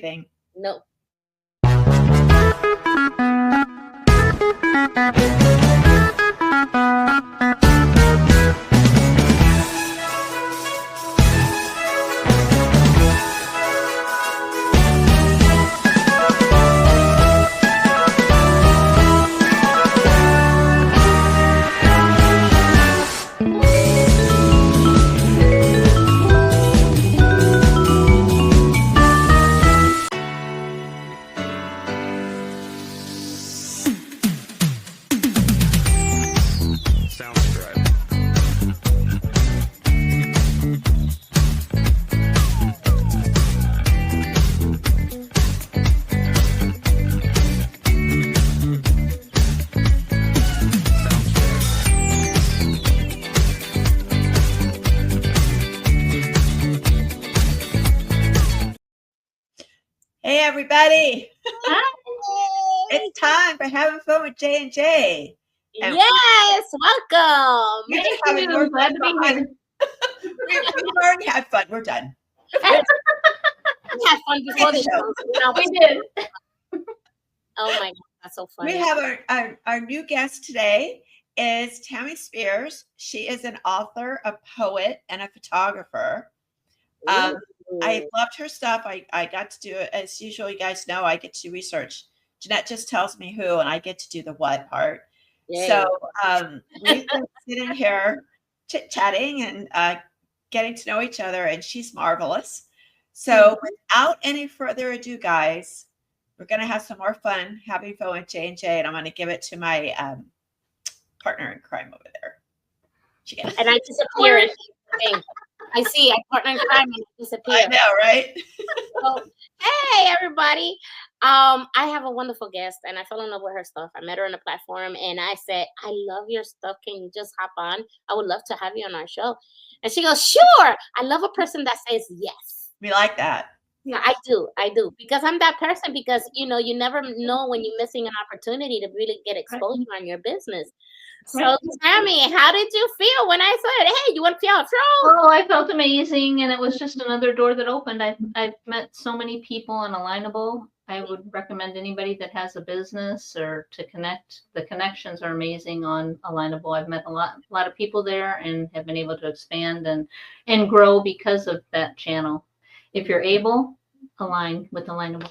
Thing. No. Hey everybody! Hi. It's time for having fun with J&J. Yes, welcome. We've Thank been having you. more Glad fun to be here. We've already had fun. We're done. We had fun before the show. We did. Oh my God, that's so funny. We have our new guest today is Tammy Spears. She is an author, a poet, and a photographer. I loved her stuff. I got to do it as usual. You guys know I get to research. Jeanette just tells me who, and I get to do the what part. Yay. So we've been sitting here chit-chatting and getting to know each other, and she's marvelous. So without any further ado, guys, we're going to have some more fun having fun with J&J, and I'm going to give it to my partner in crime over there. And I disappear. I see. I partner in crime and I disappear. I know, right? So, hey, everybody. I have a wonderful guest, and I fell in love with her stuff. I met her on the platform, and I said, I love your stuff. Can you just hop on? I would love to have you on our show. And she goes, sure. I love a person that says yes. We like that. Yeah, I do. Because I'm that person, because, you never know when you're missing an opportunity to really get exposure on your business. So, Tammy, how did you feel when I said, hey, you want to be on show? Oh, I felt amazing, and it was just another door that opened. I've met so many people on Alignable. I would recommend anybody that has a business or to connect. The connections are amazing on Alignable. I've met a lot of people there and have been able to expand and grow because of that channel. If you're able, align with Alignable.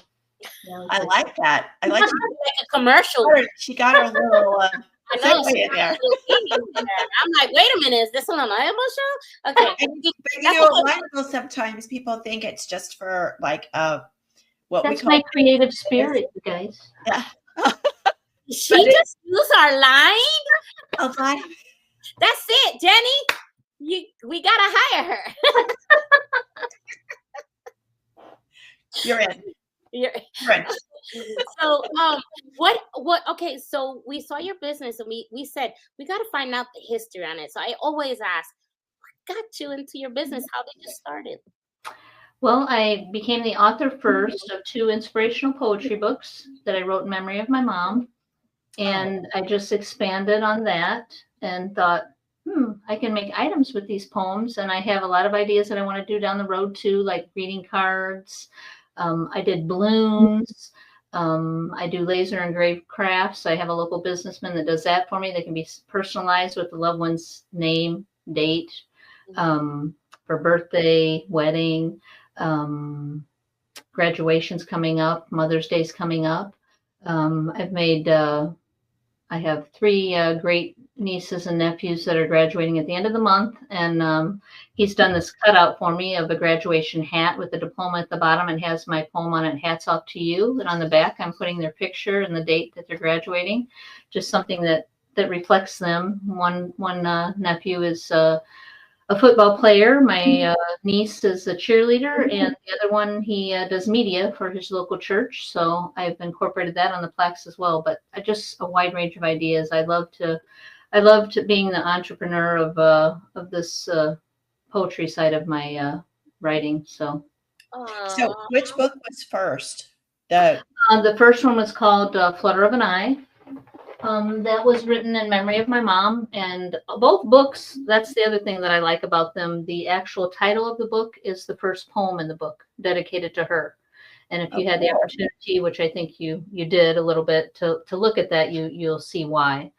I like that. I like like a commercial. She got her little I know. in there. I'm like, wait a minute, is this an Alignable show? Okay. Alignable, sometimes people think it's just for like what That's we call my creative spirit, you guys. Yeah. She just used our line. Okay. That's it, Jenny. We gotta hire her. You're in. You're in. So okay, so we saw your business and we said we got to find out the history on it. So I always ask, what got you into your business? How did you start it? Well, I became the author first of 2 inspirational poetry books that I wrote in memory of my mom. And I just expanded on that and thought, I can make items with these poems. And I have a lot of ideas that I want to do down the road too, like greeting cards. I did balloons. I do laser engraved crafts. I have a local businessman that does that for me. They can be personalized with the loved one's name, date, for birthday, wedding, graduations coming up, Mother's Day's coming up. I have 3 great nieces and nephews that are graduating at the end of the month. And he's done this cutout for me of a graduation hat with the diploma at the bottom and has my poem on it, Hats Off to You. And on the back, I'm putting their picture and the date that they're graduating, just something that reflects them. One nephew is a football player. My niece is a cheerleader, and the other one, he does media for his local church. So I've incorporated that on the plaques as well. But just a wide range of ideas. I loved being the entrepreneur of this poetry side of my writing. So which book was first? The first one was called Flutter of an Eye. That was written in memory of my mom, and both books, that's the other thing that I like about them. The actual title of the book is the first poem in the book dedicated to her. And if you had the opportunity, which I think you did a little bit, to look at that, you'll see why.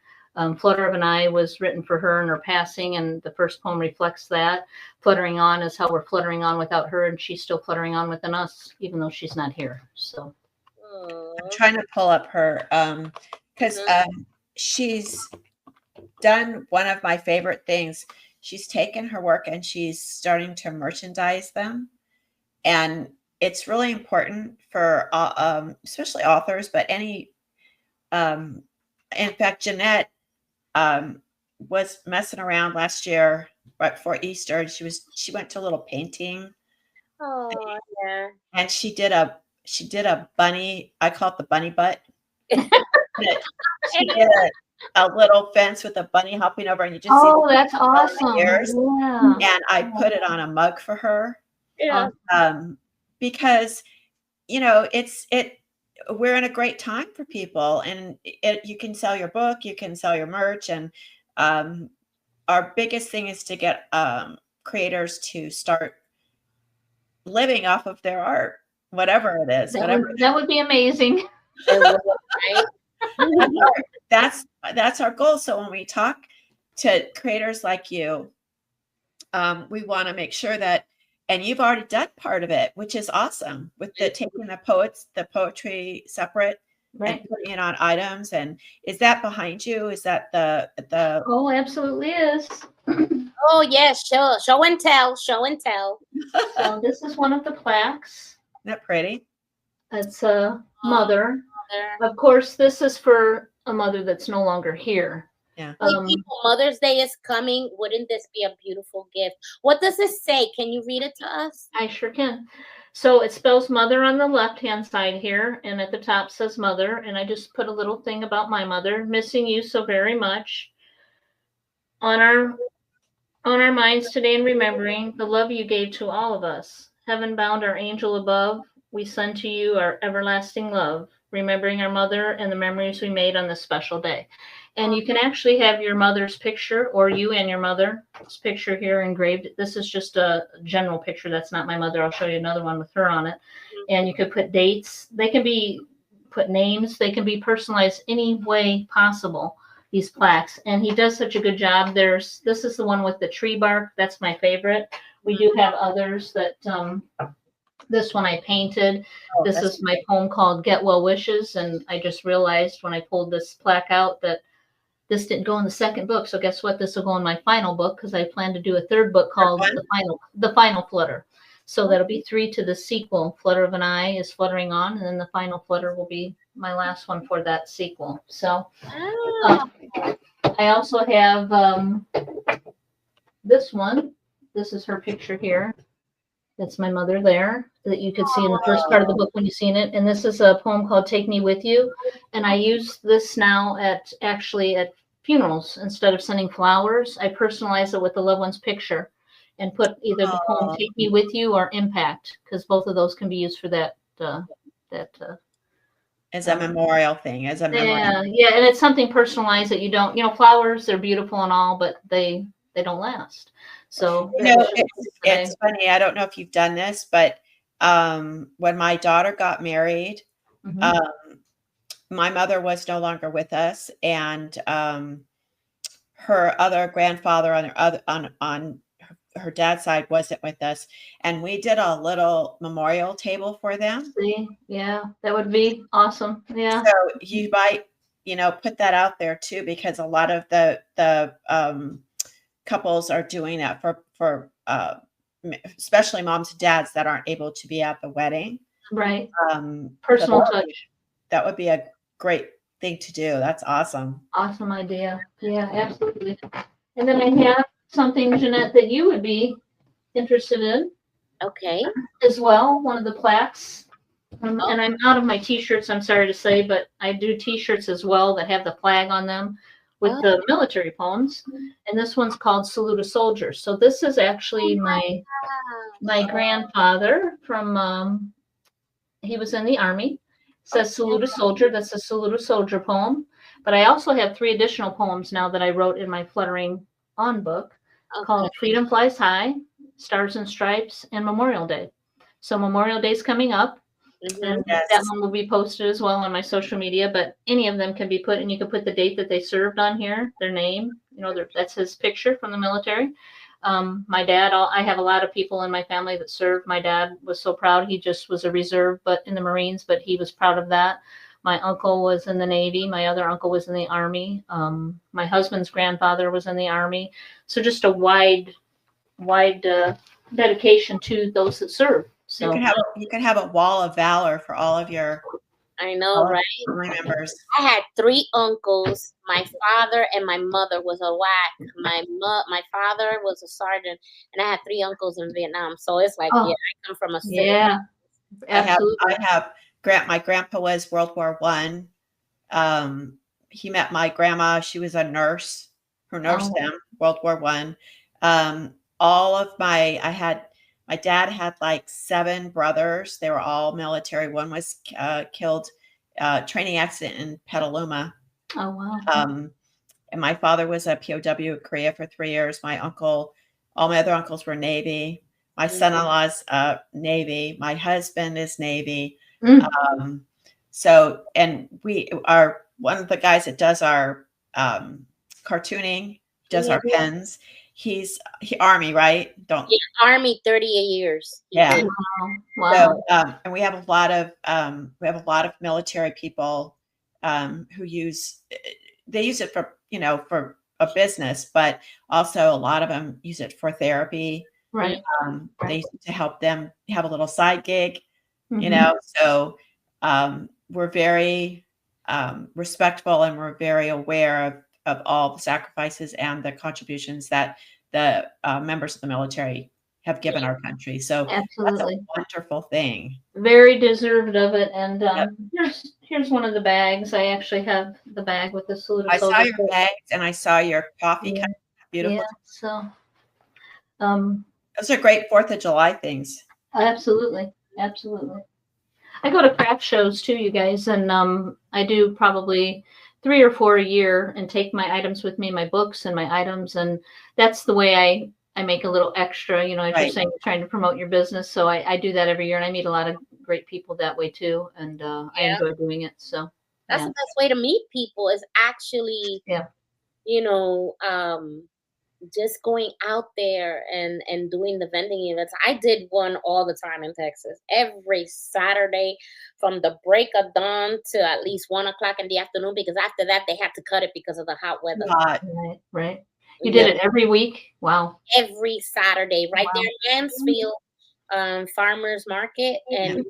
Flutter of an Eye was written for her in her passing, and the first poem reflects that. Fluttering On is how we're fluttering on without her, and she's still fluttering on within us, even though she's not here. So I'm trying to pull up her because she's done one of my favorite things. She's taken her work and she's starting to merchandise them, and it's really important for especially authors, but any in fact, Jeanette was messing around last year right before Easter, and she went to a little painting. Oh, yeah. And she did a bunny, I call it the bunny butt. She did a little fence with a bunny hopping over, and you just see that's awesome. ears. Yeah. And I put it on a mug for her. Yeah. Because we're in a great time for people, and you can sell your book, you can sell your merch, and our biggest thing is to get creators to start living off of their art, whatever it is. That would be amazing. That's our goal. So when we talk to creators like you, we want to make sure that, and you've already done part of it, which is awesome, with taking the poetry separate, right, and putting it on items. And is that behind you? Is that the Oh, absolutely is. Oh yes, show and tell. So this is one of the plaques. Isn't that pretty? It's a mother. Of course, this is for a mother that's no longer here. Yeah. Mother's Day is coming. Wouldn't this be a beautiful gift? What does it say? Can you read it to us? I sure can. So it spells mother on the left-hand side here, and at the top says mother. And I just put a little thing about my mother. Missing you so very much. On our minds today, and remembering the love you gave to all of us. Heaven bound, our angel above, we send to you our everlasting love, remembering our mother and the memories we made on this special day. And you can actually have your mother's picture, or you and your mother's picture here engraved. This is just a general picture. That's not my mother. I'll show you another one with her on it. And you could put dates. They can put names. They can be personalized any way possible, these plaques. And he does such a good job. This is the one with the tree bark. That's my favorite. We do have others that, this one I painted. This is my poem called Get Well Wishes. And I just realized when I pulled this plaque out that this didn't go in the second book. So guess what? This will go in my final book, because I plan to do a third book called The Final Flutter. So that'll be 3 to the sequel. Flutter of an Eye is fluttering on, and then the final flutter will be my last one for that sequel. So I also have this one. This is her picture here. That's my mother there, that you could see in the first part of the book when you've seen it. And this is a poem called Take Me With You. And I use this now at funerals. Instead of sending flowers, I personalize it with the loved one's picture and put either the poem Take Me With You or Impact, because both of those can be used for that. As a memorial thing, as a memorial. Yeah, and it's something personalized that you don't, flowers, they're beautiful and all, but they don't last. So it's funny. I don't know if you've done this, but when my daughter got married, my mother was no longer with us, and her other grandfather on her dad's side wasn't with us, and we did a little memorial table for them. Yeah, that would be awesome. Yeah. So you might, put that out there too, because a lot of the couples are doing that for especially moms and dads that aren't able to be at the wedding. Right. Personal touch. That would be a great thing to do. That's awesome. Awesome idea. Yeah, absolutely. And then I have something, Jeanette, that you would be interested in. Okay. As well, one of the plaques. And I'm out of my t-shirts, I'm sorry to say, but I do t-shirts as well that have the flag on them with the military poems. And this one's called Salute a Soldier. So this is actually my grandfather from, he was in the Army. It says Salute a Soldier. That's a Salute a Soldier poem. But I also have 3 additional poems now that I wrote in my Fluttering On book called Freedom Flies High, Stars and Stripes, and Memorial Day. So Memorial Day is coming up. And Yes. that one will be posted as well on my social media, but any of them can be put, and you can put the date that they served on here, their name, that's his picture from the military. My dad, I have a lot of people in my family that served. My dad was so proud. He just was a reserve, but in the Marines, but he was proud of that. My uncle was in the Navy. My other uncle was in the Army. My husband's grandfather was in the Army. So just a wide dedication to those that serve. So You can have a wall of valor for all of your I know, right? family members. I had 3 uncles. My father and my mother was a WAC. My father was a sergeant, and I had 3 uncles in Vietnam. So it's like, Oh, yeah, I come from a yeah, absolutely. My grandpa was World War I. He met my grandma. She was a nurse who nursed them, World War I. My dad had like 7 brothers. They were all military. One was killed training accident in Petaluma. Oh, wow. And my father was a POW in Korea for 3 years. All my other uncles were Navy. My son-in-law's Navy. My husband is Navy. And one of the guys that does our cartooning, does our pens. He Army, right? Army 38 years. Yeah. Wow. So, and we have a lot of military people who use it for for a business, but also a lot of them use it for therapy. Right. They use it to help them have a little side gig. Mhm. So we're very respectful, and we're very aware of all the sacrifices and the contributions that the members of the military have given our country. So Absolutely. that's a wonderful thing. Very deserved of it. And here's one of the bags. I actually have the bag with the salute of I saw soldiers. your bags, and I saw your coffee cup. Beautiful. Yeah. So those are great 4th of July things. Absolutely. I go to craft shows too, you guys, and I do probably 3 or 4 a year, and take my items with me, my books and my items, and that's the way I make a little extra, as Right. you're saying, trying to promote your business. So I do that every year, and I meet a lot of great people that way too, and I enjoy doing it. So that's the best way to meet people, is actually, just going out there and doing the vending events. I did one all the time in Texas, every Saturday from the break of dawn to at least 1 o'clock in the afternoon, because after that they had to cut it because of the hot weather. Right. You did it every week? Wow. Every Saturday, right there in Mansfield farmers market, and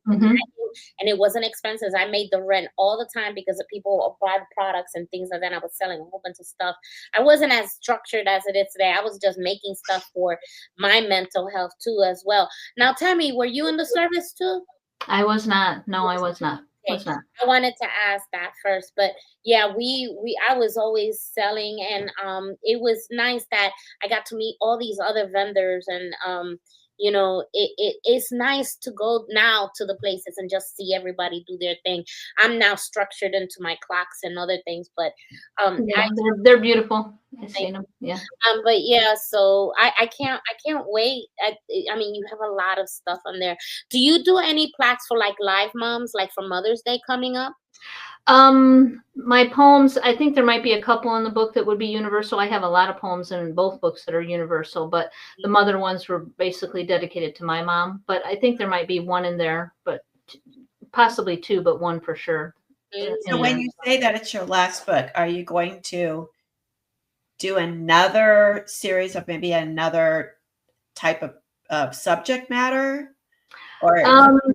it wasn't expensive. I made the rent all the time because the people would buy the products and things like that. I was selling a whole bunch of stuff. I wasn't as structured as it is today. I was just making stuff for my mental health too as well. Now, Tammy, were you in the service too? I was not. No, I was not. Okay. I wanted to ask that first, but yeah, I was always selling, and it was nice that I got to meet all these other vendors, and it's nice to go now to the places and just see everybody do their thing. I'm now structured into my clocks and other things, but they're beautiful. I've seen them. Yeah. But yeah, so I can't wait. I mean, you have a lot of stuff on there. Do you do any plaques for like live moms, like for Mother's Day coming up? My poems, I think there might be a couple in the book that would be universal. I have a lot of poems in both books that are universal, but the mother ones were basically dedicated to my mom. But I think there might be one in there, but possibly 2, but 1 for sure. So when you say that it's your last book, are you going to do another series of maybe another type of subject matter? Or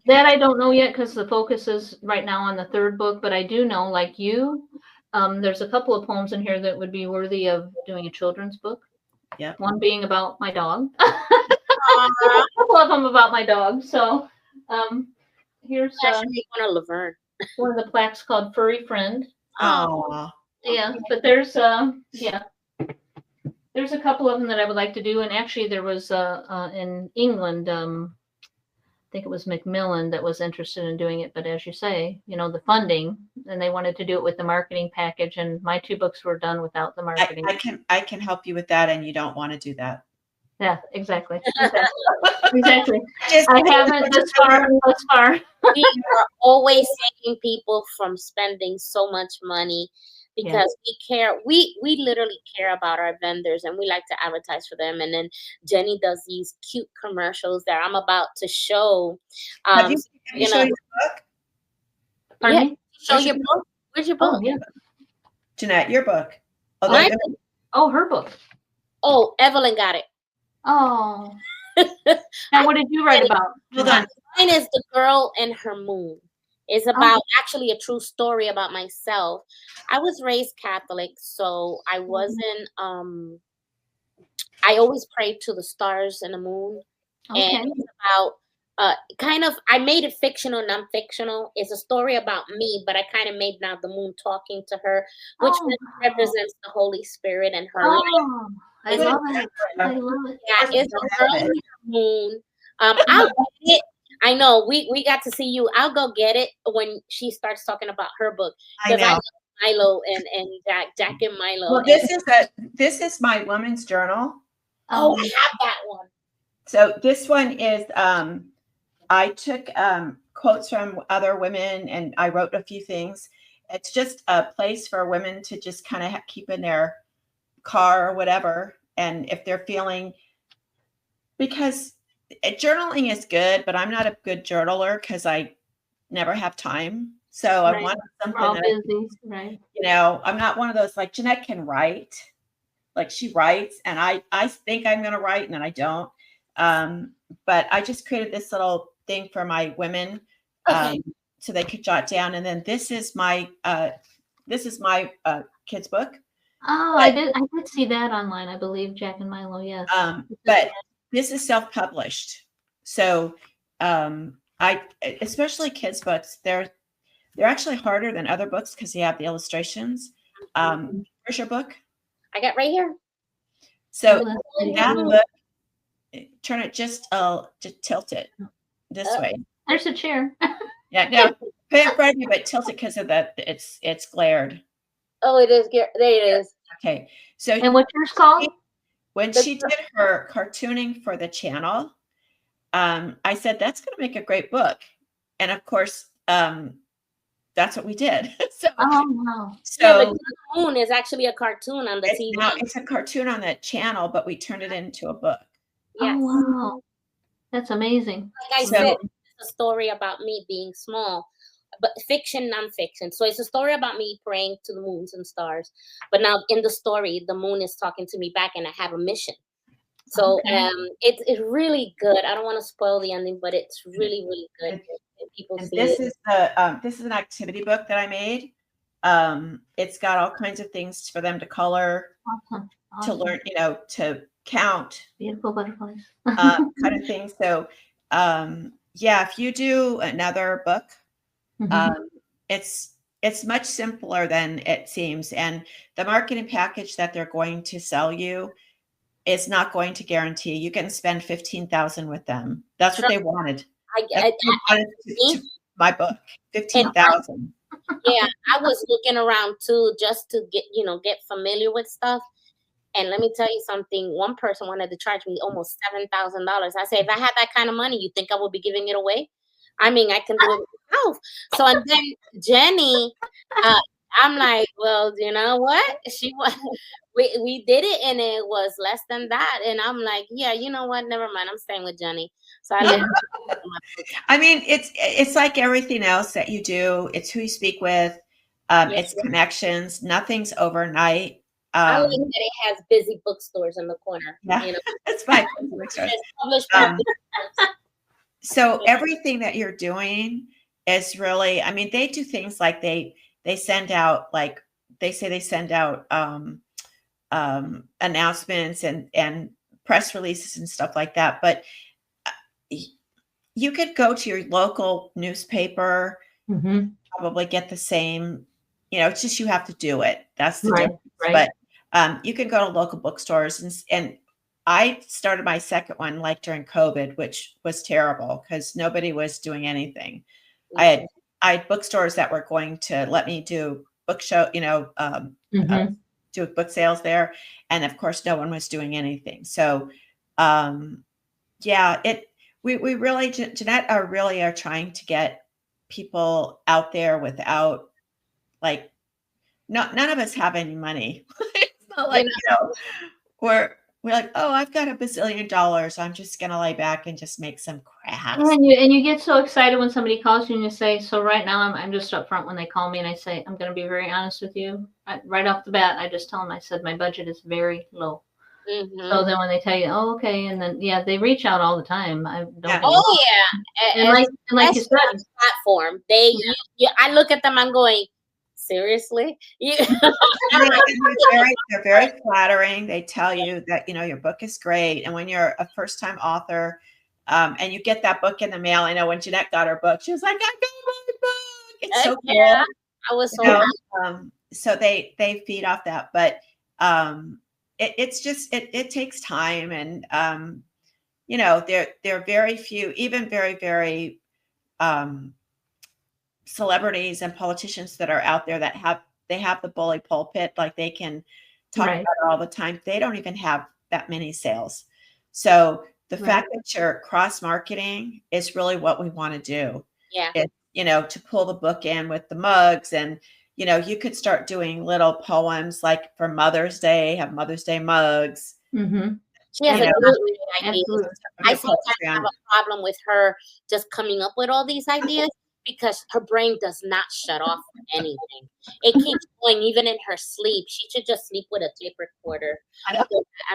that I don't know yet, because the focus is right now on the 3rd book, but I do know, like you, there's a couple of poems in here that would be worthy of doing a children's book. Yeah. One being about my dog. A couple of them about my dog. So here's one of Laverne. One of the plaques called Furry Friend. Oh. Yeah, but there's there's a couple of them that I would like to do, and actually there was in England, I think it was Macmillan that was interested in doing it, but as you say, the funding, and they wanted to do it with the marketing package, and my 2 books were done without the marketing. I can help you with that, and you don't want to do that. Yeah, exactly. Exactly. I haven't thus far. We are always saving people from spending so much money Yeah. because we care. We literally care about our vendors and we like to advertise for them. And then Jenny does these cute commercials that I'm about to show. Have you, So have we're you shown gonna your book? yeah, Pardon me? show Where's your your book. Where's your Oh, book? yeah. Jeanette, your book. Oh, Mine. Oh, her book. Oh, Evelyn got it. Oh. Now, what did you write about? hold on. Mine is The Girl and Her Moon. It's about actually a true story about myself. I was raised Catholic, so I wasn't I always prayed to the stars and the moon. And Okay. it's about kind of I made it fictional, non-fictional. It's a story about me, but I kind of made now the moon talking to her, which Oh, represents the Holy Spirit and her light. oh, I It's a- love it. I love it. Yeah, it's a girl and her moon. I'll get it. I know we got to see you. I'll go get it when she starts talking about her book I because I know. love Milo and Jack and Milo. Well, And, this is my woman's journal. oh, I have that one. So this one is I took quotes from other women and I wrote a few things. It's just a place for women to just kind of keep in their car or whatever. And if they're feeling, because journaling is good, but I'm not a good journaler because I never have time. So I Right. wanted We're something all that, busy, right? I'm not one of those, like Jeanette can write, like she writes, and I think I'm going to write and then I don't. But I just created this little thing for my women, Okay. so they could jot down. And then this is my kids book. Oh, But, I did see that online, I believe, Jack and Milo, yes. but this is self-published. So I, especially kids books, they're actually harder than other books because you have the illustrations. Where's your book? I got right here. So Oh, that that's book, turn it just tilt it this way. There's a chair. Yeah, no, put it in front of you, but tilt it because of that. It's glared. Oh, it is. There it is. Okay, so And what's yours called? when she did her cartooning for the channel, I said that's going to make a great book, and of course, that's what we did. So, Oh, wow. Yeah, the moon is actually a cartoon on the TV. now it's a cartoon on the channel, but we turned it into a book. Yes. Oh, wow. That's amazing. Like I So- said, it's a story about me being small, but fiction, non-fiction. So it's a story about me praying to the moons and stars. But now in the story, the moon is talking to me back, and I have a mission. So Okay. it's really good. I don't want to spoil the ending, but it's really, really good. If people And see this it. is this is an activity book that I made. It's got all kinds of things for them to color, Awesome. to learn, to count, Beautiful butterflies. kind of thing. So, yeah, if you do another book, Mhm. it's much simpler than it seems, and the marketing package that they're going to sell you is not going to guarantee you can spend 15,000 with them. That's what they wanted. That's what they wanted my book, 15,000. Yeah, I was looking around too just to get familiar with stuff. And let me tell you something. One person wanted to charge me almost $7,000. I said, if I had that kind of money, you think I would be giving it away? I mean, I can do it myself. So, and then Jenny, I'm like, well, you know what? She was, we did it, and it was less than that. And I'm like, yeah, you know what? Never mind. I'm staying with Jenny. So I left. I mean, it's like everything else that you do. It's who you speak with. It's connections. Nothing's overnight. I like that it has busy bookstores in the corner. Yeah, that's fine. So everything that you're doing is really, I mean, they do things like they send out, like they send out announcements and press releases and stuff like that. But you could go to your local newspaper, probably get the same, it's just you have to do it. That's the difference. Right. But you can go to local bookstores and I started my second one like during COVID, which was terrible because nobody was doing anything. I had bookstores that were going to let me do book show, do book sales there. And of course, no one was doing anything. So, we really, Jeanette are trying to get people out there without, like, none of us have any money. It's not like, we're like, oh, I've got $1 bazillion. I'm just going to lay back and just make some crafts. And you get so excited when somebody calls you and you say, so right now I'm just upfront when they call me and I say, I'm going to be very honest with you. Right off the bat, I just tell them, I said, my budget is very low. So then when they tell you, oh, okay, and then they reach out all the time. I don't. Yeah. Oh yeah, And like you said, platform. I look at them. I'm going, seriously? They're very flattering. They tell you that your book is great, and when you're a first-time author, and you get that book in the mail. I know when Jeanette got her book, she was like, "I got my book!" It's so cool. Yeah, I was so happy. So they feed off that, but it's just it takes time, and there are very few, even very, very celebrities and politicians that are out there that have the bully pulpit, like they can talk about it all the time. They don't even have that many sales. So the fact that you're cross marketing is really what we want to do. Yeah. It's, to pull the book in with the mugs, and you could start doing little poems like for Mother's Day, have Mother's Day mugs. Mm-hmm. She has a great idea. I sometimes have a problem with her just coming up with all these ideas because her brain does not shut off for anything. It keeps going even in her sleep. She should just sleep with a tape recorder. I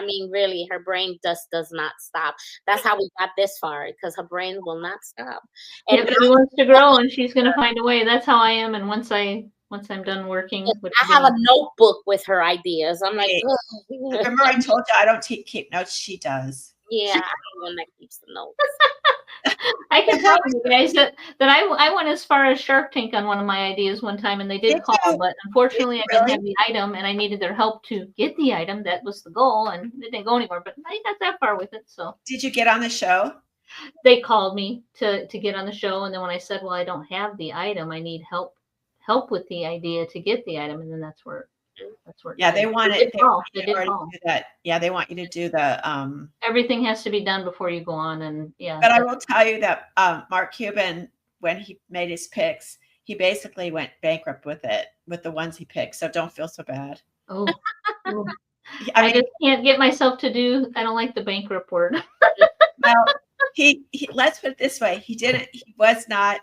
mean, really, her brain does not stop. That's how we got this far, because her brain will not stop. And she wants to grow, and she's going to find a way. That's how I am. And once I'm done working, I have a notebook with her ideas. I'm like, remember I told you I don't keep notes. She does. Yeah, I'm the one that keeps the notes. I can tell you guys that I went as far as Shark Tank on one of my ideas one time, and they did call, but unfortunately I didn't have the item, and I needed their help to get the item. That was the goal, and it didn't go anywhere, but I got that far with it. So did you get on the show? They called me to get on the show, and then when I said, well, I don't have the item, I need help with the idea to get the item, and then that's where they want it. They did call. Do that. Yeah, they want you to do the everything has to be done before you go on, and but I will tell you that Mark Cuban, when he made his picks, he basically went bankrupt with the ones he picked, so don't feel so bad. Oh. I just can't get myself to do. I don't like the bankrupt word. Well, he let's put it this way, he was not,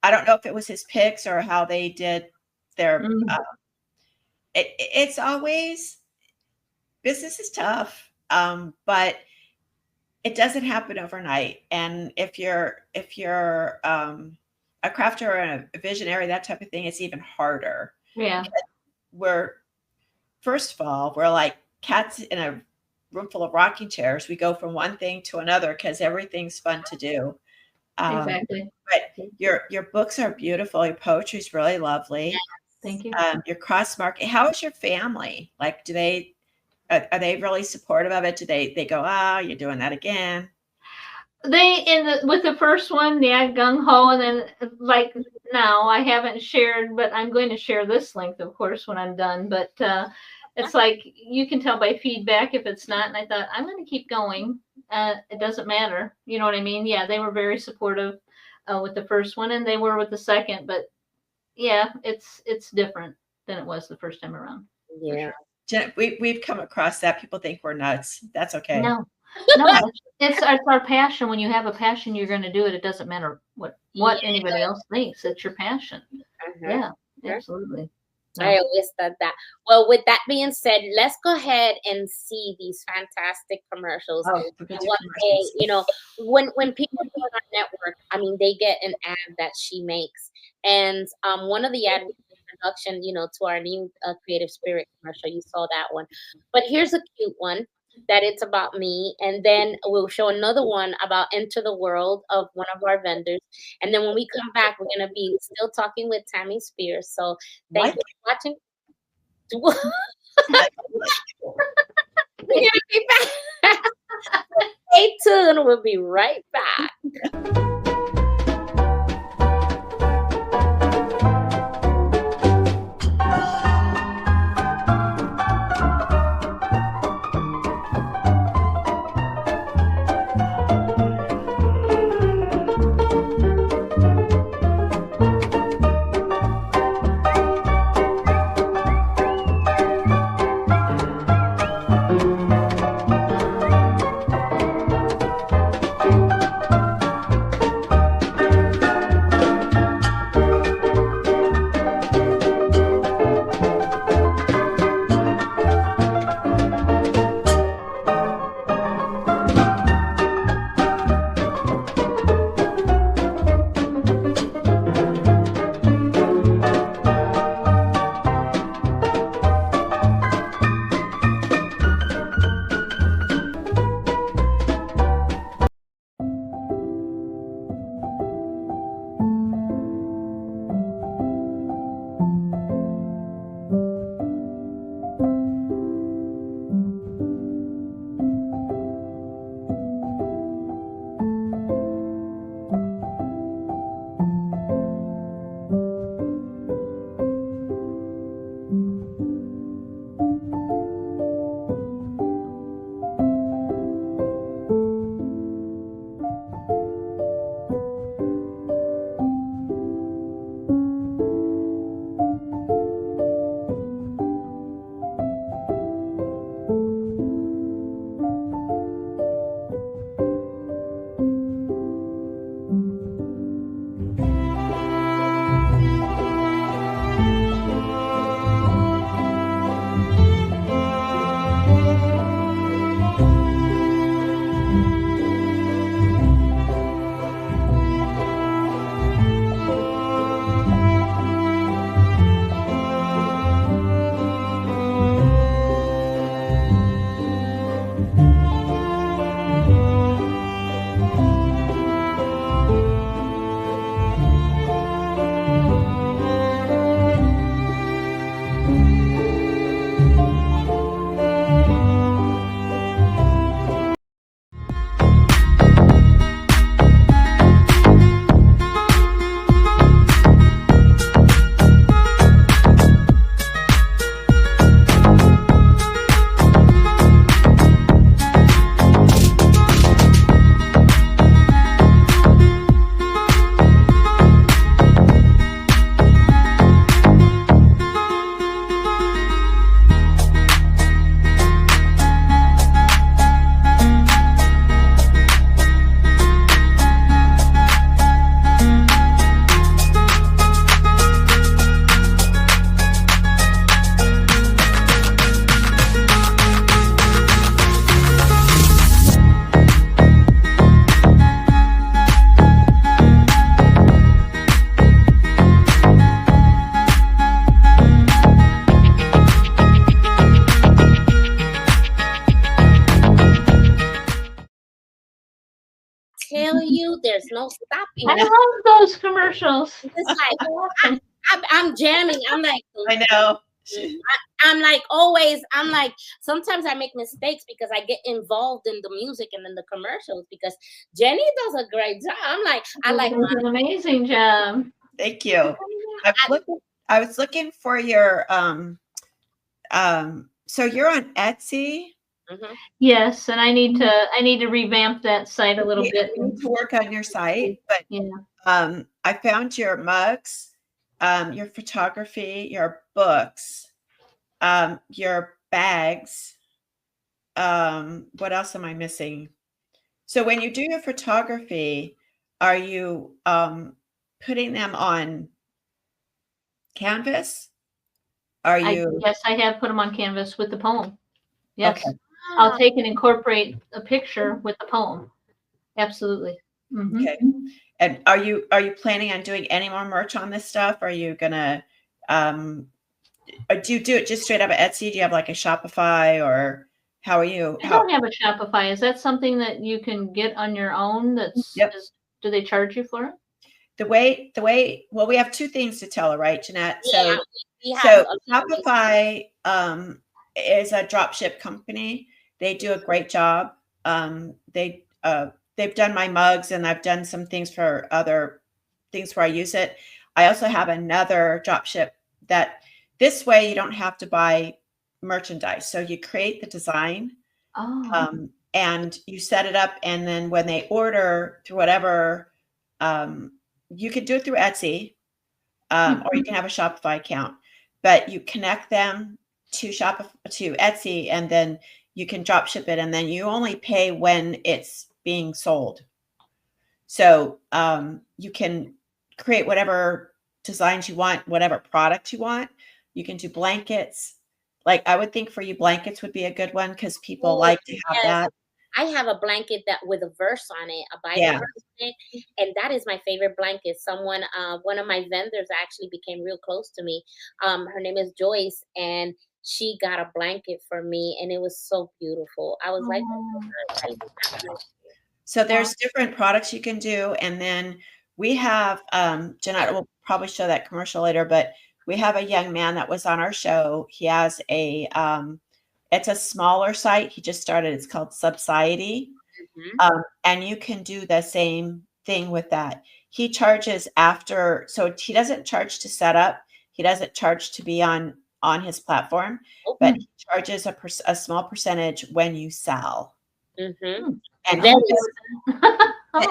I don't know if it was his picks or how they did their it's always, business is tough, but it doesn't happen overnight. And if you're a crafter or a visionary, that type of thing, it's even harder. Yeah. First of all, we're like cats in a room full of rocking chairs. We go from one thing to another because everything's fun to do. Exactly. But your books are beautiful. Your poetry is really lovely. Yeah. Thank you. Your cross market. How is your family? Like, are they really supportive of it? Do they go, you're doing that again? With the first one, gung ho, and then like now I haven't shared, but I'm going to share this link, of course, when I'm done. But it's like you can tell by feedback if it's not. And I thought I'm going to keep going. It doesn't matter. You know what I mean? Yeah, they were very supportive with the first one, and they were with the second. But yeah, it's different than it was the first time around. Yeah. Jeanette, we've come across that. People think we're nuts. That's okay. No, it's our passion. When you have a passion, you're going to do it. It doesn't matter what anybody else thinks. It's your passion. Yeah, absolutely. I always said that. Well, with that being said, let's go ahead and see these fantastic commercials. When people do our network, I mean, they get an ad that she makes, and one of the ad was introduction, to our new Creative Spirit commercial. You saw that one, but here's a cute one that it's about me, and then we'll show another one about Enter the World of one of our vendors, and then when we come back, we're going to be still talking with Tammy Spears. So thank you for watching. We're going to be back. Stay tuned. We'll be right back. There's no stopping. I love those commercials. It's like I'm jamming. I'm like, I know. I'm like always. I'm like sometimes I make mistakes because I get involved in the music and in the commercials because Jenny does a great job. I'm like, I like Does an amazing job. Thank you. I was looking for your so you're on Etsy. Mhm. Yes, and I need to revamp that site a little bit. You need to work on your site, but Yeah. I found your mugs, your photography, your books, your bags. What else am I missing? So when you do your photography, are you putting them on canvas? Are you? Yes, I have put them on canvas with the poem. Yes. Okay. I'll take and incorporate a picture with the poem. Absolutely. Mm-hmm. Okay. And are you planning on doing any more merch on this stuff? Are you gonna or do you do it just straight up at Etsy? Do you have like a Shopify, or how are you? I don't have a Shopify. Is that something that you can get on your own? Yep. Do they charge you for it? The way well, we have two things to tell her, right, Jeanette? Yeah, So Shopify is a dropship company. They do a great job. They've done my mugs, and I've done some things for other things where I use it. I also have another dropship that this way you don't have to buy merchandise. So you create the design, and you set it up, and then when they order through whatever, you could do it through Etsy, or you can have a Shopify account, but you connect them to Etsy, and then you can drop ship it, and then you only pay when it's being sold. So you can create whatever designs you want, whatever product you want. You can do blankets. Like I would think for you, blankets would be a good one because people like to have that. I have a blanket that with a verse on it, a Bible verse on it, and that is my favorite blanket. Someone, one of my vendors actually became real close to me. Her name is Joyce, and she got a blanket for me, and it was so beautiful. I was like, so there's different products you can do, and then we have Jeanette will probably show that commercial later, but we have a young man that was on our show. He has a it's a smaller site. He just started. It's called Subsidy. And you can do the same thing with that. He charges after, so he doesn't charge to set up. He doesn't charge to be on his platform, but he charges a small percentage when you sell. And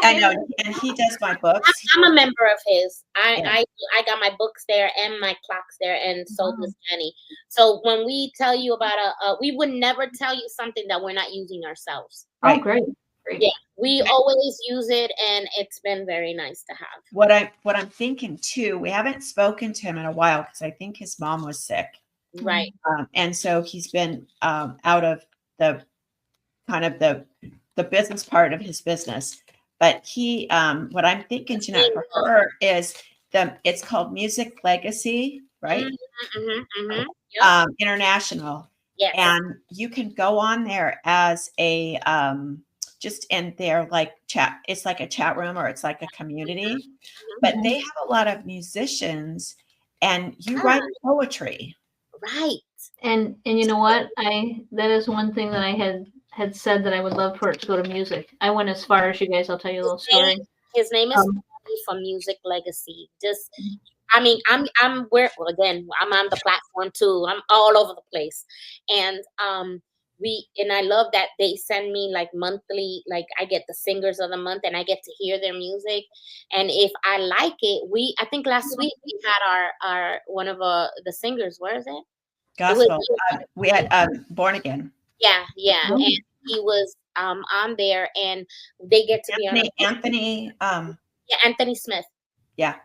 I know, and he does my books. I'm a member of his. I got my books there and my clocks there, and so does Jenny. So when we tell you about we would never tell you something that we're not using ourselves. Right. Oh, great. Yeah, we always use it, and it's been very nice to have. What I'm thinking too, we haven't spoken to him in a while because I think his mom was sick. Right. And so he's been out of the kind of the business part of his business. But he, what I'm thinking, Jeanette, for her is it's called Music Legacy, right? Yep. International. Yes. And you can go on there as a just in their like chat. It's like a chat room, or it's like a community. But they have a lot of musicians, and you write poetry. Right. And you know what? That is one thing that I had said that I would love for it to go to music. I went as far as you guys. I'll tell you a little story. His name is from Music Legacy. Just, I mean, I'm on the platform too. I'm all over the place, and I love that they send me like monthly, like I get the singers of the month, and I get to hear their music. And if I like it, I think last week we had our one of the singers. Where is it? Gospel. We had Born Again. Yeah. And he was on there, and they get to be on Anthony. Anthony Smith. Yeah.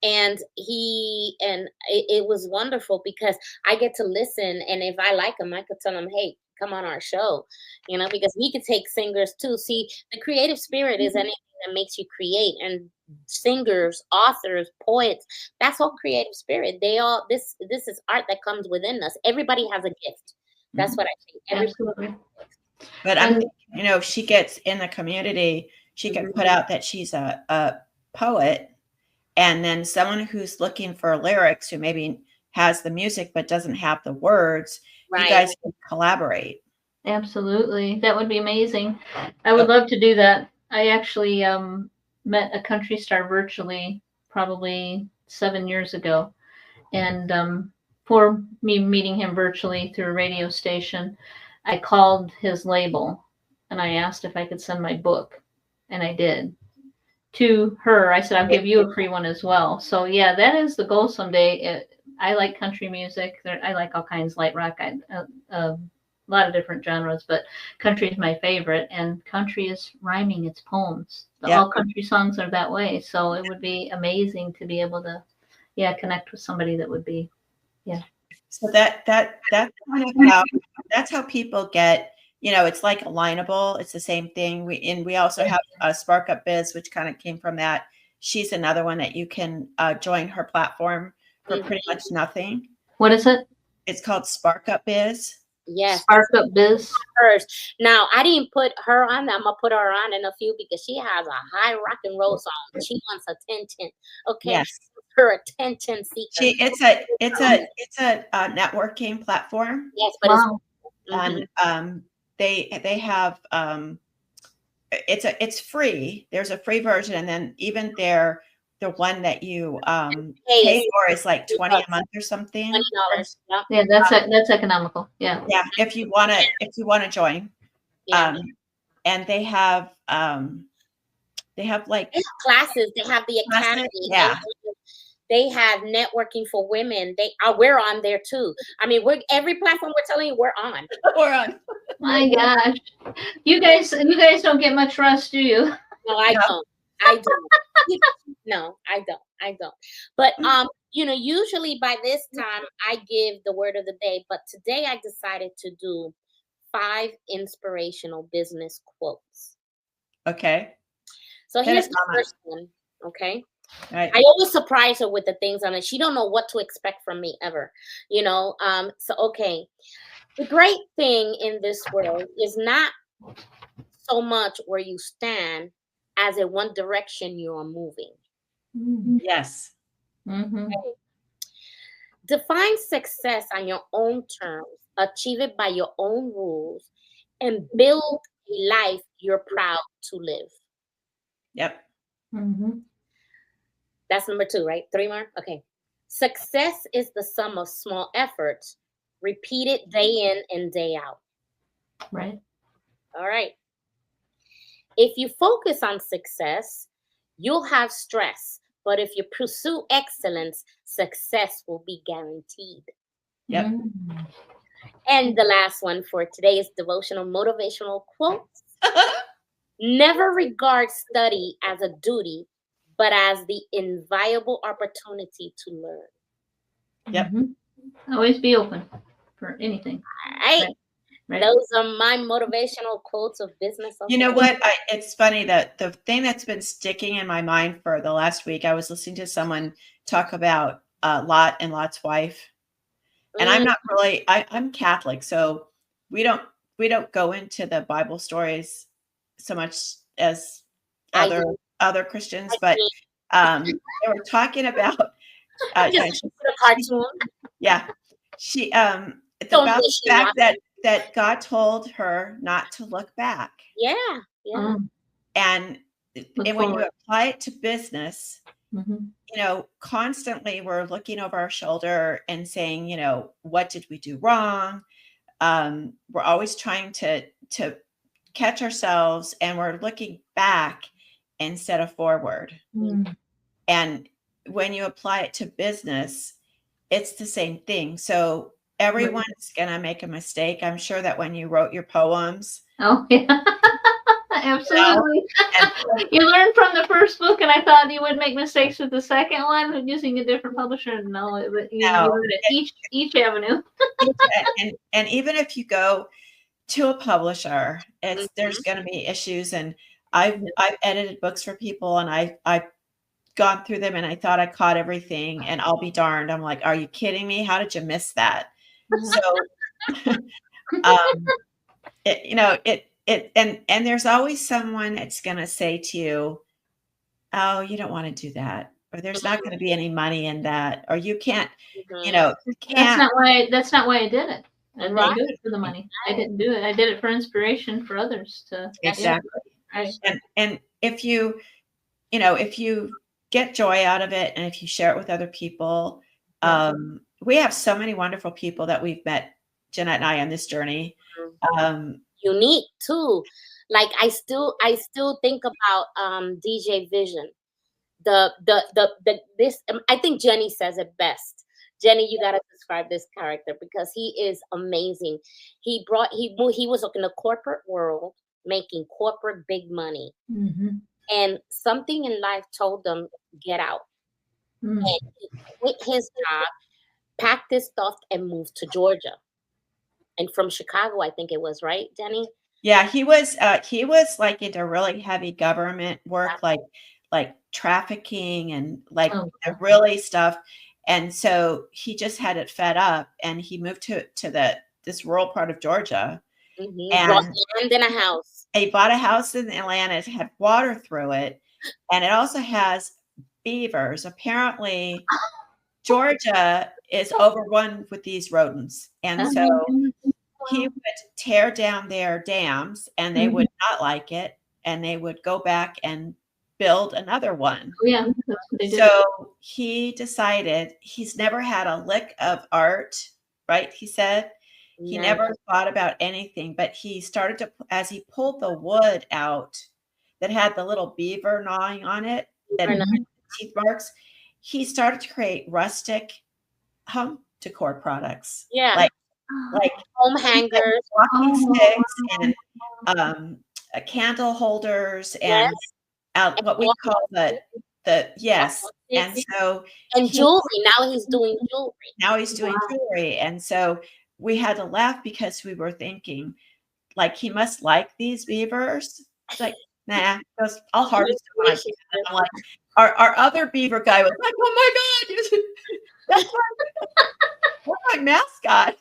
And it was wonderful because I get to listen, and if I like him, I could tell him, hey, come on our show, because we could take singers too. See, the creative spirit is anything that makes you create, and singers, authors, poets, that's all creative spirit. This is art that comes within us. Everybody has a gift. That's what I think. Absolutely. But I'm, she gets in the community. She can put out that she's a poet, and then someone who's looking for lyrics who maybe has the music but doesn't have the words, you guys can collaborate. Absolutely. That would be amazing. I would love to do that. I actually met a country star virtually probably 7 years ago. And for me meeting him virtually through a radio station, I called his label and I asked if I could send my book. And I did. To her, I said, I'll give you a free one as well. So, yeah, that is the goal someday. I like country music. I like all kinds, light rock, a lot of different genres, but country is my favorite. And country is rhyming, it's poems. All country songs are that way. So it would be amazing to be able to, connect with somebody that would be, So that's kind of that's how people get, it's like Alignable. It's the same thing. We also have Spark Up Biz, which kind of came from that. She's another one that you can join her platform for pretty much nothing. What is it? It's called Spark Up Biz. Yes. Spark Up Biz. Hers. Now, I didn't put her on. I'm gonna put her on in a few because she has a high rock and roll song. She wants attention. Okay. Yes. Her attention seeker. It's a networking platform. Yes, but and they have it's free. There's a free version, and then even the one that you pay for is like $20 a month or something. $20. Yeah, that's economical. Yeah. Yeah, if you want to join. And they have like classes. They have the academy. Yeah. They have networking for women. We're on there too. I mean, every platform we're telling you we're on. We're on. My gosh, you guys don't get much rest, do you? No, I don't. I don't. No, I don't. But usually by this time I give the word of the day. But today I decided to do 5 inspirational business quotes. Okay. So here's the first one. Okay. Right. I always surprise her with the things on it. She don't know what to expect from me ever, So, okay. The great thing in this world is not so much where you stand as in one direction you are moving. Yes. Mm-hmm. Okay. Define success on your own terms, achieve it by your own rules, and build a life you're proud to live. Yep. Mm-hmm. That's number 2, right? 3 more? Okay. Success is the sum of small efforts, repeated day in and day out. Right. All right. If you focus on success, you'll have stress. But if you pursue excellence, success will be guaranteed. Yep. Mm-hmm. And the last one for today's devotional motivational quotes. Never regard study as a duty, but as the invaluable opportunity to learn. Yep. Mm-hmm. Always be open for anything. All right. Right. Those are my motivational quotes of business. You know what? It's funny that the thing that's been sticking in my mind for the last week, I was listening to someone talk about Lot and Lot's wife. And I'm not really, I'm Catholic, so we don't go into the Bible stories so much as other Christians, but they were talking about just a cartoon. Yeah. She about the fact that God told her not to look back. Yeah. Yeah. And when you apply it to business, constantly we're looking over our shoulder and saying, what did we do wrong? We're always trying to catch ourselves, and we're looking back instead of forward. And when you apply it to business, it's the same thing. So everyone's going to make a mistake. I'm sure that when you wrote your poems. Oh, yeah. Absolutely. You learned from the first book, and I thought you would make mistakes with the second one using a different publisher. No, but you learned it each avenue. and even if you go to a publisher, there's going to be issues. And I've edited books for people, and I've gone through them, and I thought I caught everything, and I'll be darned. I'm like, are you kidding me? How did you miss that? So, and there's always someone that's going to say to you, oh, you don't want to do that, or there's not going to be any money in that, or you can't, you That's can't. not why I did it. I didn't Right. do it for the money. I didn't do it. I did it for inspiration for others to. Exactly. Right. And if you get joy out of it, and if you share it with other people, we have so many wonderful people that we've met, Jeanette and I, on this journey. Unique too. Like I still think about DJ Vision. This I think Jenny says it best. Jenny, you gotta describe this character because he is amazing. He was in the corporate world making corporate big money, and something in life told him get out. And he quit his job, packed his stuff, and moved to Georgia. And from Chicago, I think it was, right, Jenny? Yeah, he was like into really heavy government work, like trafficking and like really stuff. And so he just had it fed up, and he moved to this rural part of Georgia. And in a house. He bought a house in Atlanta. It had water through it, and it also has beavers. Apparently, Georgia is overrun with these rodents, and so he would tear down their dams, and they would not like it, and they would go back and build another one. Yeah, that's what they did. So he decided he's never had a lick of art, right? He said he never thought about anything, but he started to, as he pulled the wood out that had the little beaver gnawing on it and teeth marks, he started to create rustic home decor products. Yeah. Like home hangers, walking sticks, and candle holders, and what we call the and so jewelry. Now he's doing jewelry. And so we had to laugh because we were thinking, like, he must like these beavers. It's like, nah, I'll harvest them. I'm like, our other beaver guy was like, oh my God, that's my mascot.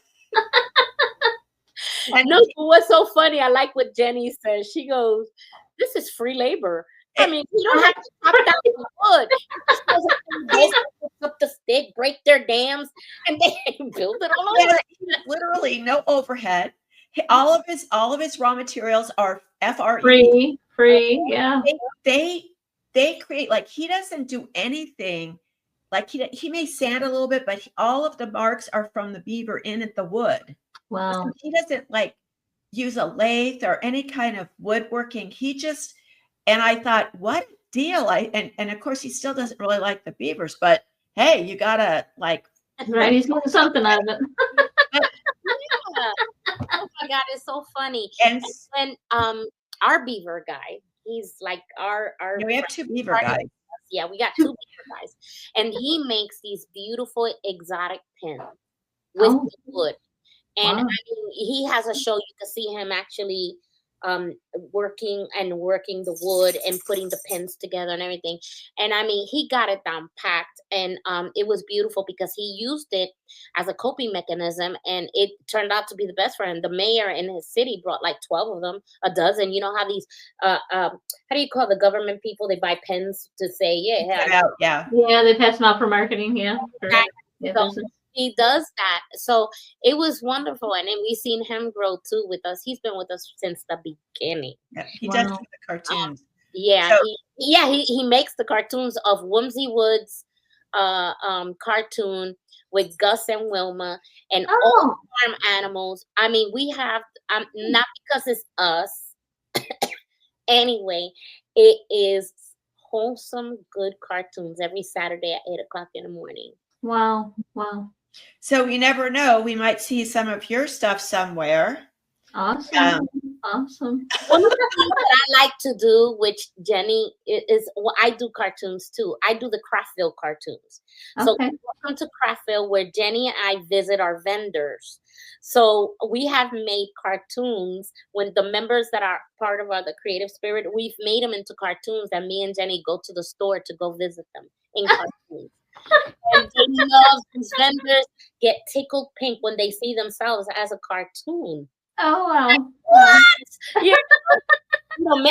And no, what's so funny, I like what Jenny says. She goes, this is free labor. I mean, you don't have to chop down the wood. They up the stick, break their dams, and they build it all over. Literally no overhead. All of his raw materials are FRE. Free, yeah. They create, like, he doesn't do anything. Like he may sand a little bit, but all of the marks are from the beaver in at the wood. Wow. So he doesn't like use a lathe or any kind of woodworking. He just, and I thought, what a deal. And of course he still doesn't really like the beavers, but hey, you gotta like. Right, he's getting something out of it. Oh my God, it's so funny. And our beaver guy, he's like our we have two beaver guys. Yeah, we got two beaver guys. And he makes these beautiful exotic pins with wood. And I mean, he has a show, you can see him actually working the wood and putting the pins together and everything. And I mean, he got it down packed, and it was beautiful because he used it as a coping mechanism, and it turned out to be the best for him. The mayor in his city brought like 12 of them, a dozen. You know how these how do you call the government people? They buy pens to say, yeah, they pass them out for marketing. So he does that. So it was wonderful. And then we've seen him grow too with us. He's been with us since the beginning. Yeah, he does the cartoons. He makes the cartoons of Whimsy Woods cartoon with Gus and Wilma and all farm animals. I mean, we have not because it's us. Anyway, it is wholesome, good cartoons every Saturday at 8:00 in the morning. Wow. So you never know. We might see some of your stuff somewhere. Awesome. One of the things that I like to do, which Jenny is, I do cartoons too. I do the Craftville cartoons. So welcome to Craftville, where Jenny and I visit our vendors. So we have made cartoons when the members that are part of the creative spirit, we've made them into cartoons that me and Jenny go to the store to go visit them in cartoons. And Jenny loves these vendors get tickled pink when they see themselves as a cartoon. Oh wow! what? You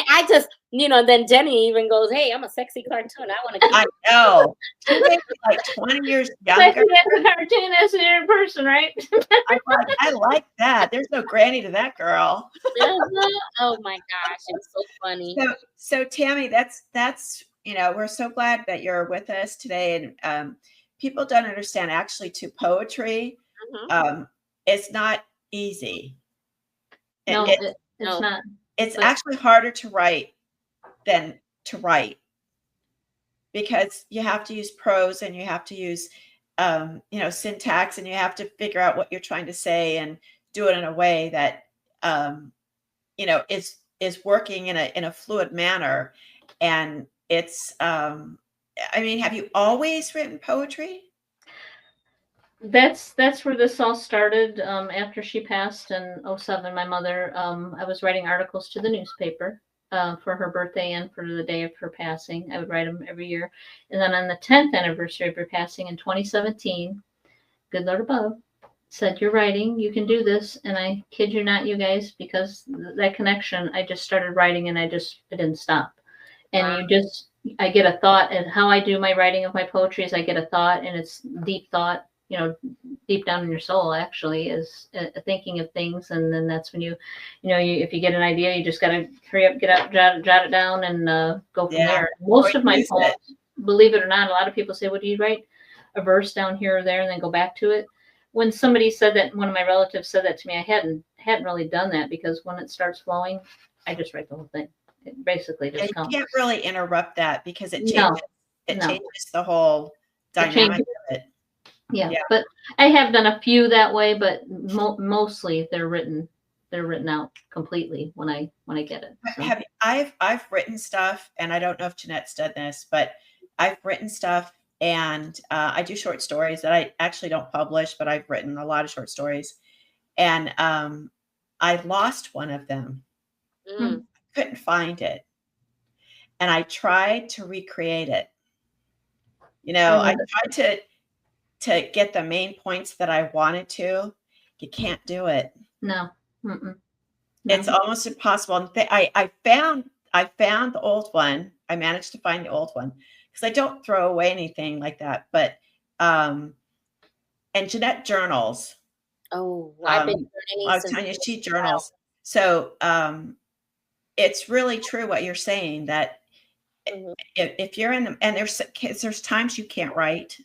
I just, then Jenny even goes, hey, I'm a sexy cartoon. I want to keep I know. She may be like 20 years younger. Sexy as a cartoon as in person, right? I like that. There's no granny to that girl. Oh my gosh, it was so funny. So Tammy, that's we're so glad that you're with us today. And people don't understand actually too, poetry it's not easy. No, it's not. It's actually harder to write than to write, because you have to use prose and you have to use syntax, and you have to figure out what you're trying to say and do it in a way that is working in a fluid manner. And it's have you always written poetry? That's where this all started. After she passed in 2007, my mother, I was writing articles to the newspaper for her birthday and for the day of her passing. I would write them every year. And then on the 10th anniversary of her passing in 2017, good Lord above said, you're writing, you can do this. And I kid you not, you guys, because that connection, I just started writing and I didn't stop. And wow. I get a thought, and how I do my writing of my poetry is I get a thought, and it's deep thought, deep down in your soul actually is thinking of things. And then that's when if you get an idea, you just got to hurry up, get out, jot it down, and go from there. Most of my poems, believe it or not, a lot of people say, well, do you write a verse down here or there and then go back to it? When somebody said that, one of my relatives said that to me, I hadn't really done that, because when it starts flowing, I just write the whole thing. It basically just comes. You can't really interrupt that, because it changes. Changes the whole dynamic of it. Yeah, but I have done a few that way, but mostly they're written out completely when I get it. So. I've written stuff, and I don't know if Jeanette's done this, but I've written stuff, and I do short stories that I actually don't publish, but I've written a lot of short stories, and I lost one of them. I couldn't find it, and I tried to recreate it. I tried to get the main points that I wanted to. You can't do it. No. No. It's almost impossible. I found the old one. I managed to find the old one, because I don't throw away anything like that. But and Jeanette journals. Oh, I've been journaling. I was telling you, she journals. So it's really true what you're saying, that if you're in and there's times you can't write.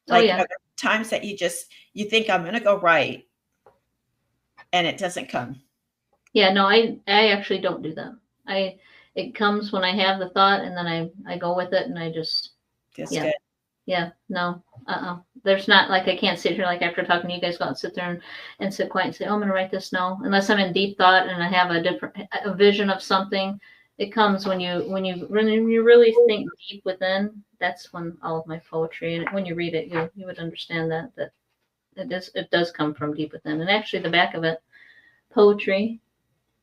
Like times that you think, I'm going to go write, and it doesn't come. Yeah, no, I actually don't do that. It comes when I have the thought, and then I go with it, and I just good. Yeah, no, there's not, like, I can't sit here, like, after talking to you guys, go out and sit there and sit quiet and say, oh, I'm going to write this. No, unless I'm in deep thought and I have a vision of something. It comes when you really think deep within. That's when all of my poetry, and when you read it, you would understand that it does come from deep within. And actually, the back of it, poetry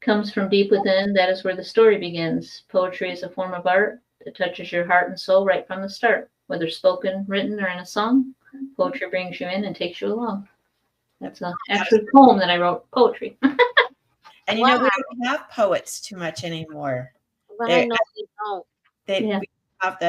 comes from deep within. That is where the story begins. Poetry is a form of art that touches your heart and soul right from the start, whether spoken, written, or in a song. Poetry brings you in and takes you along. That's an actual poem that I wrote, poetry. And we don't have poets too much anymore. Well, I know we don't. We have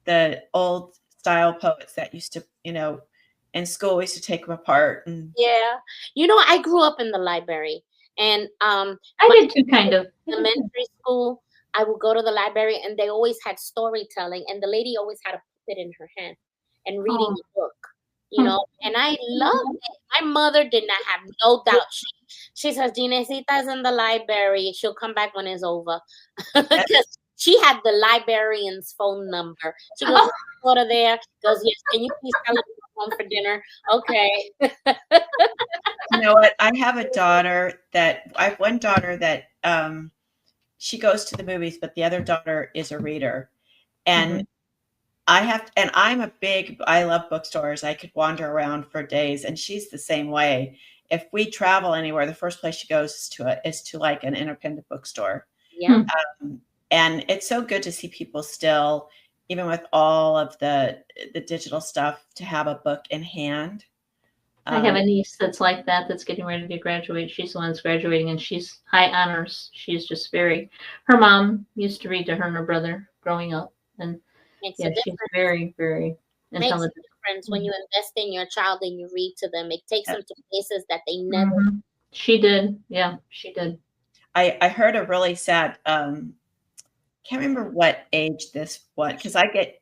the old style poets that used to, in school we used to take them apart. And I grew up in the library, and I did too, kind of. Elementary school, I would go to the library, and they always had storytelling, and the lady always had a puppet in her hand and reading a book. And I loved it. My mother did not have no doubt. She says, Ginecita's in the library. She'll come back when it's over. Because she had the librarian's phone number. She goes, go to there. Goes, yes, can you please tell her to come home for dinner? Okay. You know what? I have one daughter that she goes to the movies, but the other daughter is a reader. And I love bookstores. I could wander around for days, and she's the same way. If we travel anywhere, the first place she goes is to like an independent bookstore. Yeah. And it's so good to see people still, even with all of the digital stuff, to have a book in hand. I have a niece that's like that, that's getting ready to graduate. She's the one that's graduating, and she's high honors. She's just her mom used to read to her and her brother growing up. And Makes yeah, a she's difference. very, very Makes a intelligent. difference when you invest in your child and you read to them. It takes them to places that they never. Mm-hmm. She did. Yeah, she did. I heard a really sad, can't remember what age this was, because I get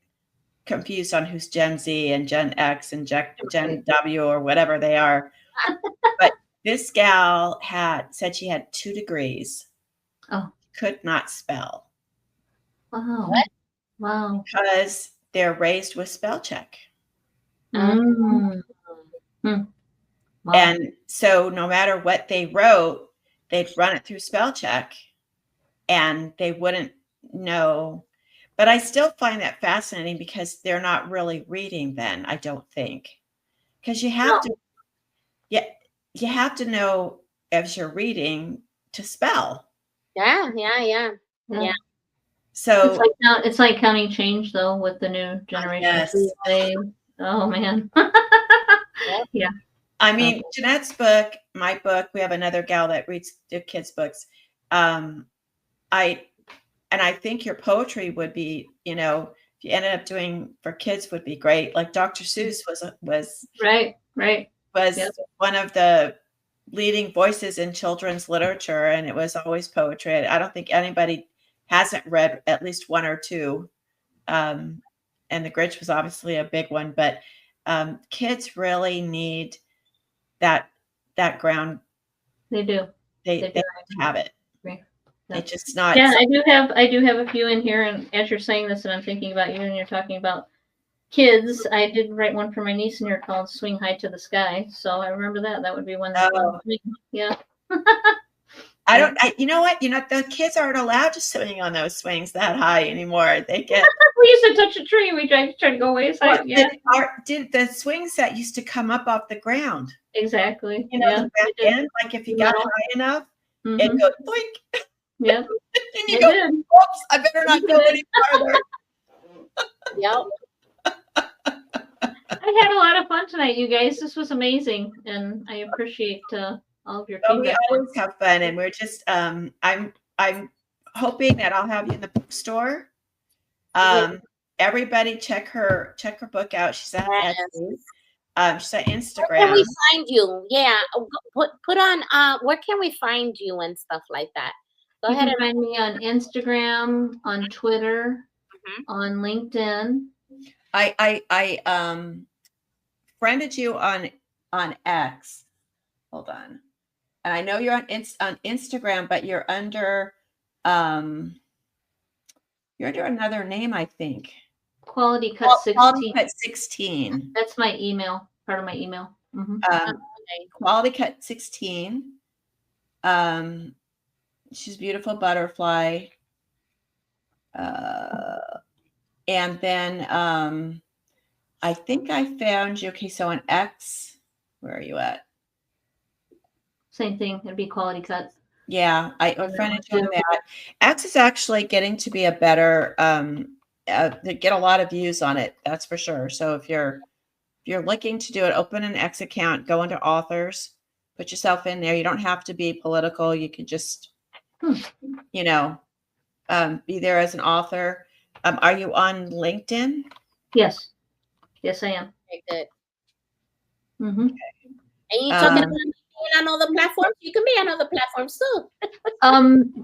confused on who's Gen Z and Gen X and Gen W or whatever they are. But this gal said she had 2 degrees. Oh. Could not spell. Wow. What? Wow. Because they're raised with spell check. Mm. Wow. And so no matter what they wrote, they'd run it through spell check and they wouldn't know. But I still find that fascinating because they're not really reading then, I don't think. Because you have you have to know as you're reading to spell. Yeah. So it's like counting change though with the new generation. Yes. Oh man. Yeah. I mean, Jeanette's book, my book, we have another gal that reads the kids' books. I think your poetry would be, if you ended up doing for kids would be great. Like Dr. Seuss was right. Was Yep. one of the leading voices in children's literature, and it was always poetry. I don't think anybody hasn't read at least 1 or 2. And The Grinch was obviously a big one, but kids really need that ground. They do. They have it. Right. They just not. Yeah, I do have a few in here, and as you're saying this, and I'm thinking about you, and you're talking about kids. I did write one for my niece in here called "Swing High to the Sky," so I remember that. That would be one. Yeah. I don't. You know what? The kids aren't allowed to swing on those swings that high anymore. They get. We used to touch a tree. We tried to go away. Well, did the swing set used to come up off the ground? Exactly. The back end, like if you got high enough, it goes boink. Yep. And you go, oops, I better not go any farther. Yep. I had a lot of fun tonight, you guys. This was amazing, and I appreciate all of your feedback. We always have fun, and we're just I'm hoping that I'll have you in the bookstore. Everybody check her book out. She's on Etsy. She's on Instagram. Where can we find you? Yeah, put on. Where can we find you and stuff like that? Go ahead and find me on Instagram, on Twitter, on LinkedIn. I friended you on X. Hold on. And I know you're on Instagram, but you're under another name, I think. Quality Cut 16. Quality Cut 16. That's my email. Part of my email. Quality Cut 16. She's beautiful butterfly. And then I think I found you. Okay, so on X, where are you at? Same thing. It'd be Quality Cut. Yeah, I friended you on that. X is actually getting to be a better. They get a lot of views on it. That's for sure. So if you're looking to do it, open an X account, go into authors, put yourself in there. You don't have to be political. You can just, be there as an author. Are you on LinkedIn? Yes. Yes, I am. Okay, good. Mm-hmm. And you talking about on other platforms? You can be on other platforms too.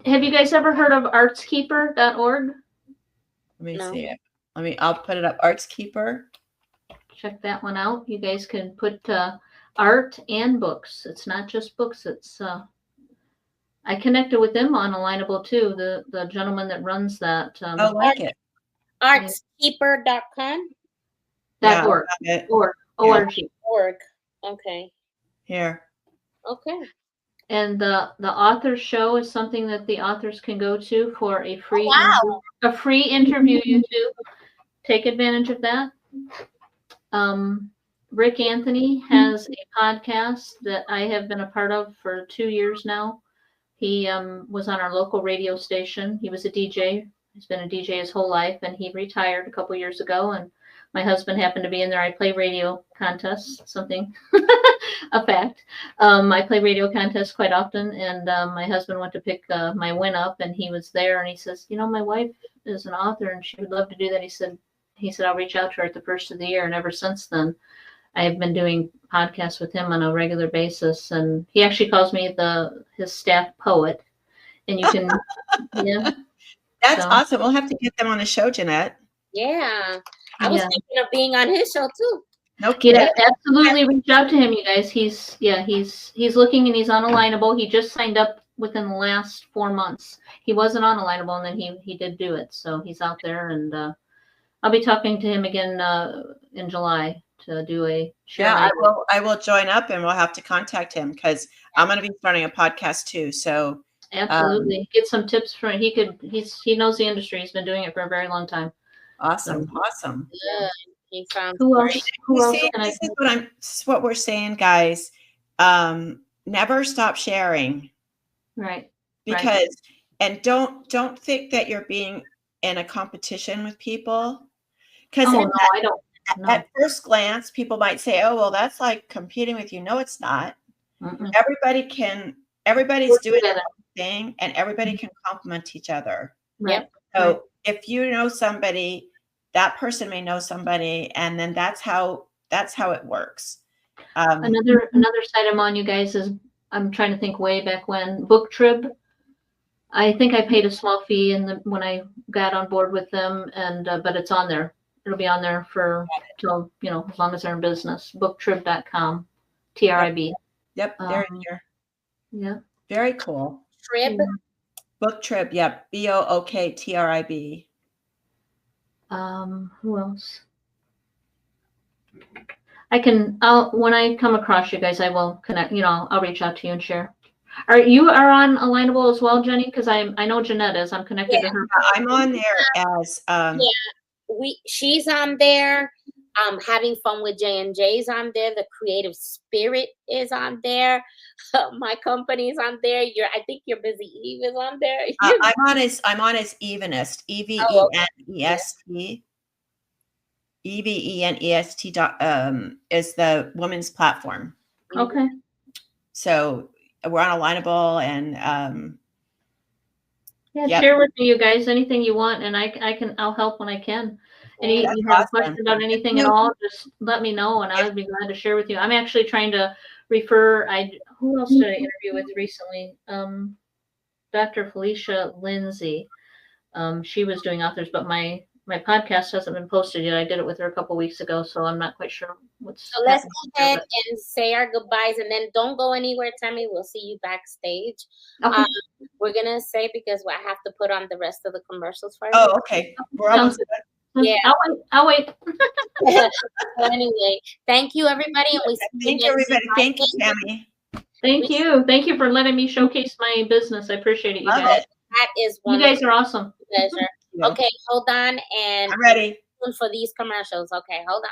Have you guys ever heard of artskeeper.org? Let me see it. I'll put it up. Artskeeper. Check that one out. You guys can put art and books. It's not just books. It's I connected with them on Alignable too. The gentleman that runs that. I like it. Artskeeper.com. .org. Org. Okay. Here. Okay. And the author show is something that the authors can go to for a free interview. YouTube. Take advantage of that. Rick Anthony has a podcast that I have been a part of for 2 years now. He was on our local radio station. He was a DJ. He's been a DJ his whole life, and he retired a couple years ago. And my husband happened to be in there. I play radio contests, something. a fact. I play radio contests quite often, and my husband went to pick my win up, and he was there, and he says, my wife is an author, and she would love to do that. He said, I'll reach out to her at the first of the year, and ever since then, I've been doing podcasts with him on a regular basis, and he actually calls me his staff poet, and you can, yeah. That's awesome. We'll have to get them on the show, Jeanette. Yeah. I was thinking of being on his show too. No kidding. Yeah, absolutely reach out to him, you guys. He's looking, and he's on Alignable. He just signed up within the last 4 months. He wasn't on Alignable, and then he did do it. So he's out there, and I'll be talking to him again in July to do a show. Yeah, I will join up, and we'll have to contact him because I'm going to be starting a podcast too. So absolutely, get some tips from he knows the industry. He's been doing it for a very long time. Awesome. Yeah. He sounds Who else? This is what we're saying, guys. Never stop sharing. Right. Because and don't think that you're being in a competition with people. Because I don't. No. At first glance, people might say, "Oh, well, that's like competing with you." No, it's not. Mm-mm. Everybody's doing their own thing, and everybody can complement each other. Right. So if you know somebody, that person may know somebody, and then that's how it works. Another site I'm on, you guys, is I'm trying to think way back when Book Trib. I think I paid a small fee when I got on board with them, and but it's on there. It'll be on there till as long as they're in business. Booktrib.com, TRIB. Yep, they're in here. Yeah, very cool. Trib. Book Trib. Yep, BOOKTRIB. Who else? When I come across you guys, I will connect. I'll reach out to you and share. You are on Alignable as well, Jenny? Because I know Jeanette is. I'm connected to her. I'm on there as she's on there. Having fun with J&J's on there. The Creative Spirit is on there. My company's on there. I think You're Busy Eve is on there. I'm on as Evenest. EVENEST. EVENEST is the women's platform. Okay. So we're on Alignable, and share with me, you guys, anything you want, and I'll help when I can. You have a question about anything at all, just let me know, and I would be glad to share with you. I'm actually trying to refer. Who else did I interview with recently? Dr. Felicia Lindsay. She was doing authors, but my podcast hasn't been posted yet. I did it with her a couple weeks ago, so I'm not quite sure what's. So let's go ahead and say our goodbyes, and then don't go anywhere, Tammy. We'll see you backstage. Okay. We're gonna say, because I have to put on the rest of the commercials first. Oh, okay. We're almost done. Yeah, I'll wait. So anyway, thank you, everybody, and we thank you, everybody. Thank you, Tammy. Thank you for letting me showcase my business. I appreciate it, you guys. That is one. You guys are awesome. Pleasure. Okay, hold on, and I'm ready for these commercials. Okay, hold on.